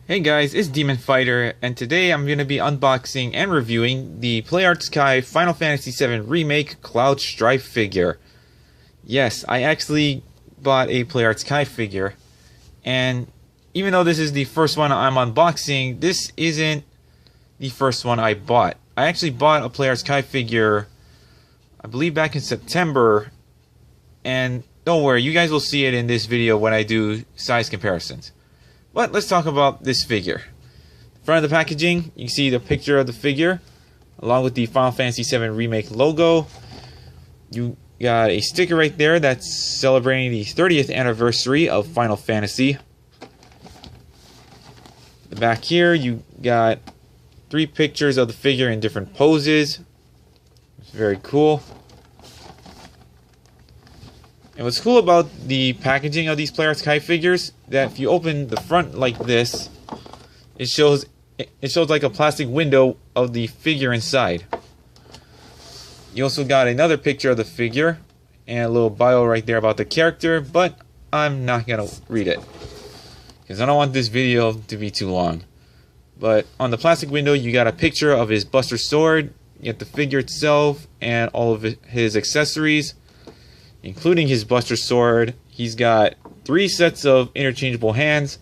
Hey guys, it's Demon Fighter, and today I'm going to be unboxing and reviewing the PlayArtSky Final Fantasy VII Remake Cloud Strife figure. Yes, I actually bought a PlayArtSky figure, and even though this is the first one I'm unboxing, this isn't the first one I bought. I actually bought a PlayArtSky figure, I believe back in September, and don't worry, you guys will see it in this video when I do size comparisons. But let's talk about this figure. In front of the packaging, you can see the picture of the figure, along with the Final Fantasy VII Remake logo. You got a sticker right there that's celebrating the 30th anniversary of Final Fantasy. The back here, you got 3 pictures of the figure in different poses. It's very cool. And what's cool about the packaging of these PlayArtSky figures, that if you open the front like this, it shows like a plastic window of the figure inside. You also got another picture of the figure and a little bio right there about the character, but I'm not gonna read it because I don't want this video to be too long. But on the plastic window, you got a picture of his Buster Sword, you got the figure itself, and all of his accessories, including his Buster Sword. He's got 3 sets of interchangeable hands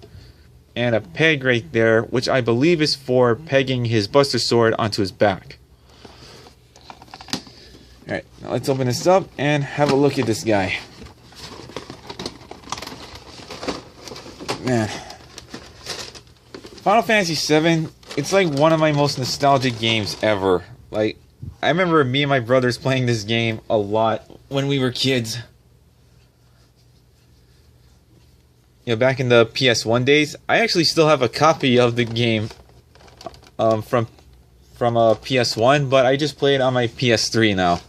and a peg right there, which I believe is for pegging his Buster Sword onto his back. Alright, now let's open this up and have a look at this guy. Man, Final Fantasy VII, it's like one of my most nostalgic games ever. Like, I remember me and my brothers playing this game a lot when we were kids. You know, back in the PS1 days, I actually still have a copy of the game from PS1, but I just play it on my PS3 now.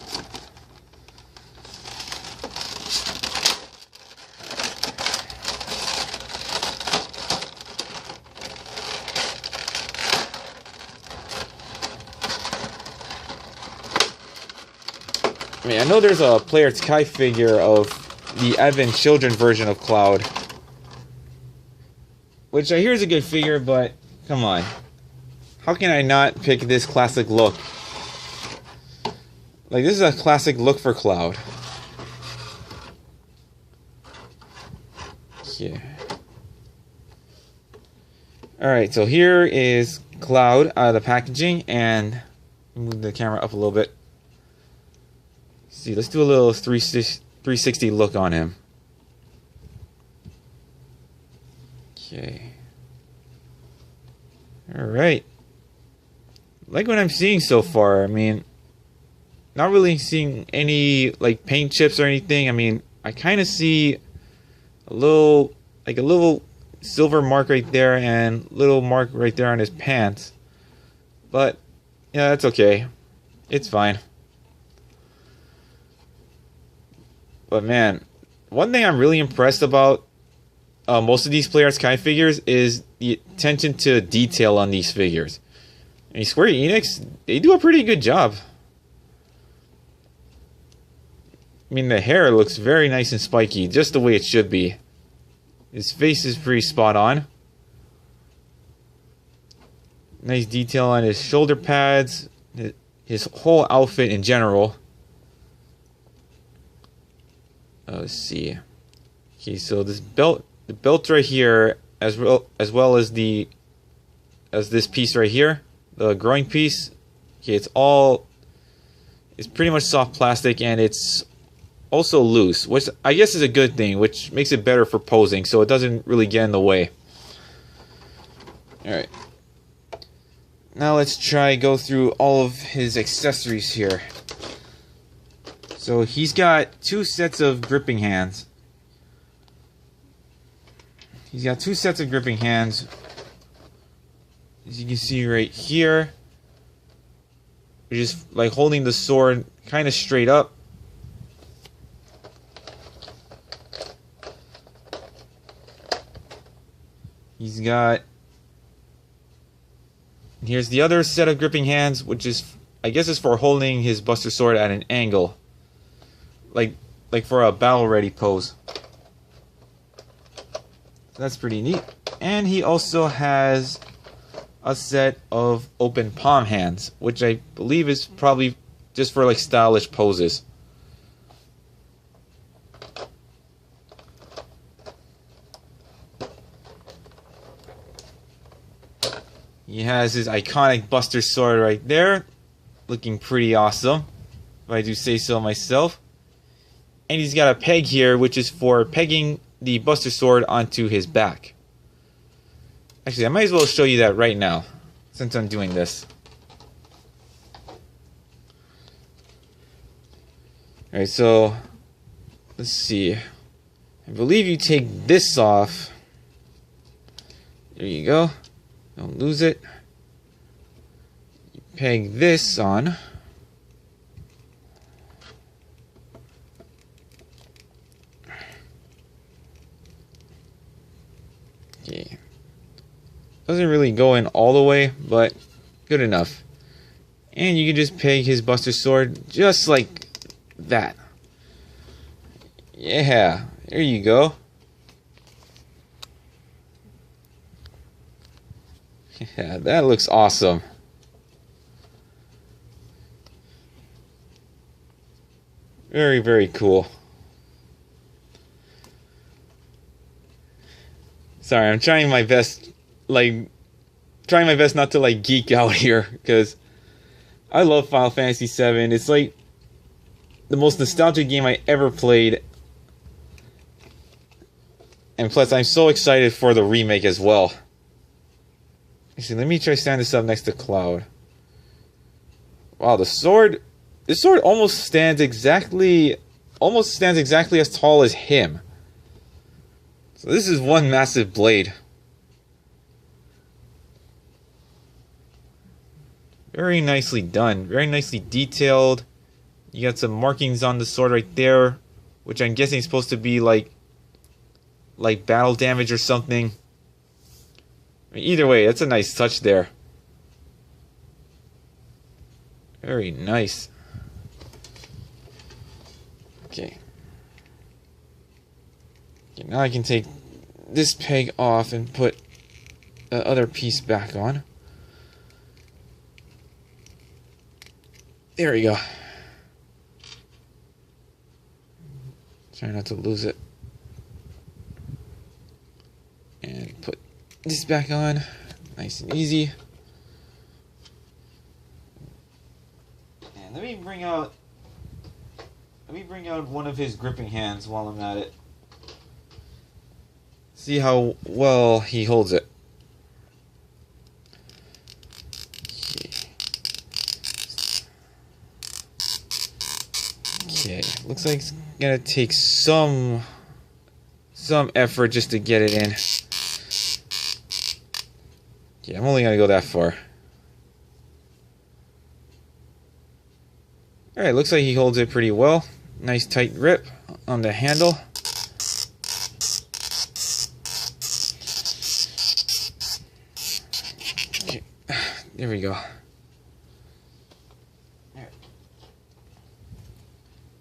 I mean, I know there's a PlayArtSky figure of the VII children version of Cloud, which I hear is a good figure, but come on. How can I not pick this classic look? Like, this is a classic look for Cloud. Yeah. Alright, so here is Cloud out of the packaging, and move the camera up a little bit. See, let's do a little 360 look on him. Okay. Alright. Like what I'm seeing so far. I mean, not really seeing any like paint chips or anything. I mean, I kind of see a little silver mark right there and little mark right there on his pants. But yeah, that's okay. It's fine. But man, one thing I'm really impressed about most of these PlayArtSky figures is the attention to detail on these figures. I mean, Square Enix, they do a pretty good job. I mean, the hair looks very nice and spiky, just the way it should be. His face is pretty spot on. Nice detail on his shoulder pads, his whole outfit in general. Let's see. Okay, so this belt, the belt right here, as well as this piece right here, the groin piece. Okay, it's pretty much soft plastic, and it's also loose, which I guess is a good thing, which makes it better for posing, so it doesn't really get in the way. All right. Now let's go through all of his accessories here. So he's got 2 sets of gripping hands. He's got 2 sets of gripping hands. As you can see right here, which is like holding the sword kind of straight up. He's got... Here's the other set of gripping hands, which is, I guess, is for holding his Buster Sword at an angle. Like for a battle ready pose. That's pretty neat. And he also has a set of open palm hands, which I believe is probably just for like stylish poses. He has his iconic Buster Sword right there, looking pretty awesome, if I do say so myself. And he's got a peg here, which is for pegging the Buster Sword onto his back. Actually, I might as well show you that right now, since I'm doing this. Alright, so, let's see. I believe you take this off. There you go. Don't lose it. You peg this on. Okay. Doesn't really go in all the way, but good enough. And you can just peg his Buster Sword just like that. Yeah, there you go. Yeah, that looks awesome. Very, very cool. Sorry, I'm trying my best, not to like geek out here, because I love Final Fantasy VII. It's like the most nostalgic game I ever played. And plus, I'm so excited for the remake as well. Actually, let me try stand this up next to Cloud. Wow, this sword almost stands exactly as tall as him. So this is one massive blade. Very nicely done, very nicely detailed. You got some markings on the sword right there, which I'm guessing is supposed to be like battle damage or something. Either way, that's a nice touch there. Very nice. Okay. Okay, now I can take this peg off and put the other piece back on. There we go. Try not to lose it. And put this back on, nice and easy. And let me bring out one of his gripping hands while I'm at it. See how well he holds it. Okay, looks like it's gonna take some effort just to get it in. Yeah, I'm only gonna go that far. Alright, looks like he holds it pretty well. Nice tight grip on the handle. Okay, there we go.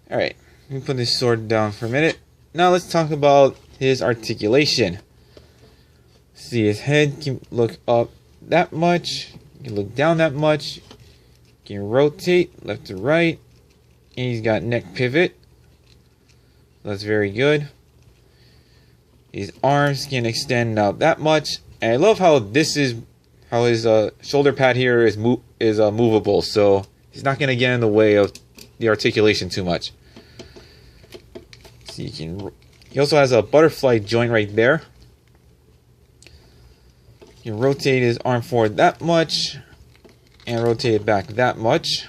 Alright, let me put this sword down for a minute. Now let's talk about his articulation. See, his head can look up that much, you can look down that much, you can rotate left to right, and he's got neck pivot. That's very good. His arms can extend out that much, and I love how his shoulder pad here is movable, so he's not gonna get in the way of the articulation too much. See, he also has a butterfly joint right there. You can rotate his arm forward that much and rotate it back that much.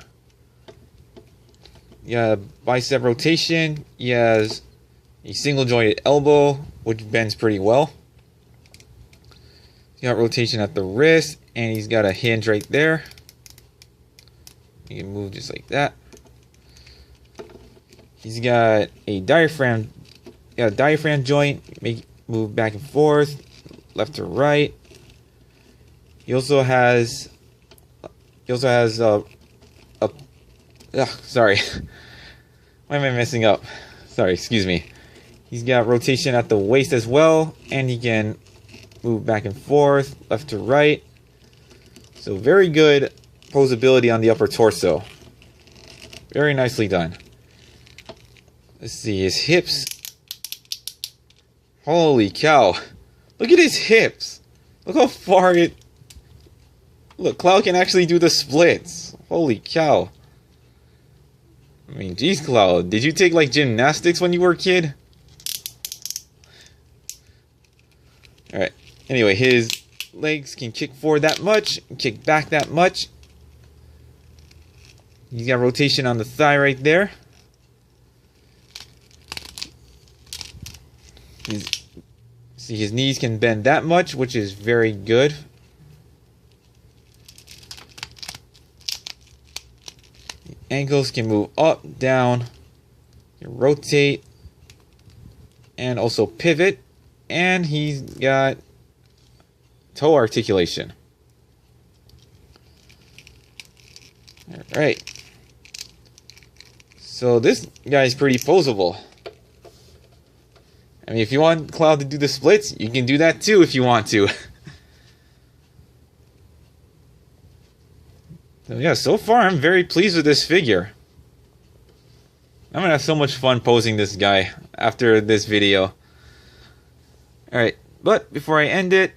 You got a bicep rotation. He has a single jointed elbow, which bends pretty well. You got rotation at the wrist, and he's got a hinge right there. You can move just like that. He's got a diaphragm joint. Move back and forth, left to right. He also has sorry. Why am I messing up? Sorry, excuse me. He's got rotation at the waist as well, and he can move back and forth, left to right. So very good posability on the upper torso. Very nicely done. Let's see, his hips. Holy cow. Look at his hips. Look how far it... Look, Cloud can actually do the splits. Holy cow. I mean, geez, Cloud. Did you take, like, gymnastics when you were a kid? Alright. Anyway, his legs can kick forward that much, kick back that much. He's got rotation on the thigh right there. See, his knees can bend that much, which is very good. The ankles can move up, down, rotate, and also pivot. And he's got toe articulation. Alright. So this guy's pretty poseable. I mean, if you want Cloud to do the splits, you can do that too if you want to. So yeah, so far I'm very pleased with this figure. I'm gonna have so much fun posing this guy after this video. Alright, but before I end it,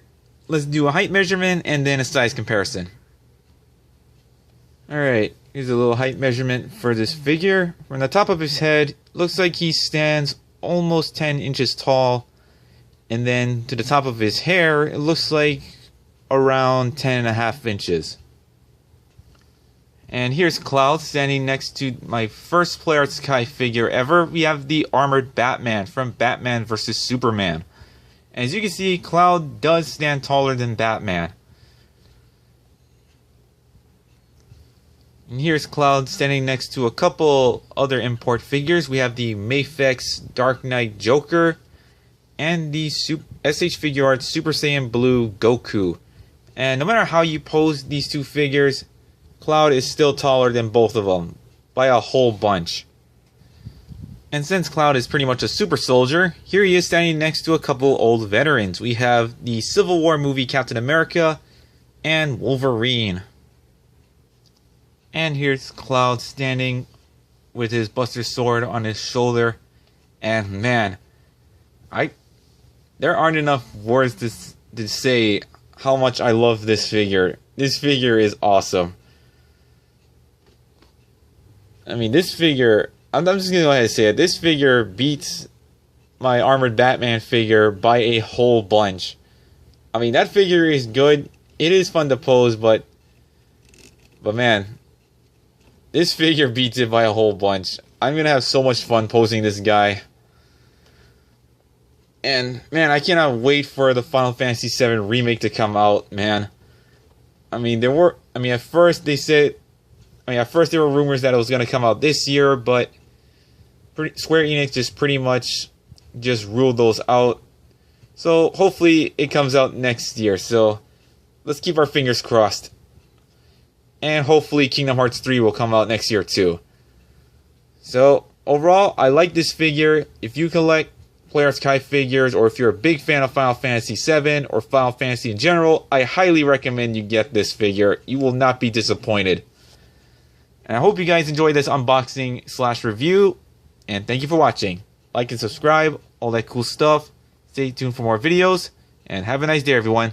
let's do a height measurement and then a size comparison. Alright, here's a little height measurement for this figure. From the top of his head, looks like he stands almost 10 inches tall. And then to the top of his hair, it looks like around 10.5 inches. And here's Cloud standing next to my first Play Arts Kai figure ever. We have the armored Batman from Batman vs. Superman. And as you can see, Cloud does stand taller than Batman. And here's Cloud standing next to a couple other import figures. We have the Mafex Dark Knight Joker and the SH Figure Arts Super Saiyan Blue Goku. And no matter how you pose these two figures, Cloud is still taller than both of them by a whole bunch. And since Cloud is pretty much a super soldier, here he is standing next to a couple old veterans. We have the Civil War movie Captain America and Wolverine. And here's Cloud standing with his Buster Sword on his shoulder. And man, there aren't enough words to say how much I love this figure. This figure is awesome. I mean, this figure, I'm just going to go ahead and say it. This figure beats my Armored Batman figure by a whole bunch. I mean, that figure is good. It is fun to pose, but man, this figure beats it by a whole bunch. I'm going to have so much fun posing this guy. And man, I cannot wait for the Final Fantasy VII Remake to come out, man. I mean, at first there were rumors that it was going to come out this year, but Square Enix just pretty much just ruled those out. So hopefully it comes out next year. So let's keep our fingers crossed. And hopefully Kingdom Hearts 3 will come out next year too. So overall, I like this figure. If you collect Play Arts Kai figures, or if you're a big fan of Final Fantasy VII or Final Fantasy in general, I highly recommend you get this figure. You will not be disappointed. And I hope you guys enjoyed this unboxing / review. And thank you for watching. Like and subscribe, all that cool stuff. Stay tuned for more videos. And have a nice day, everyone.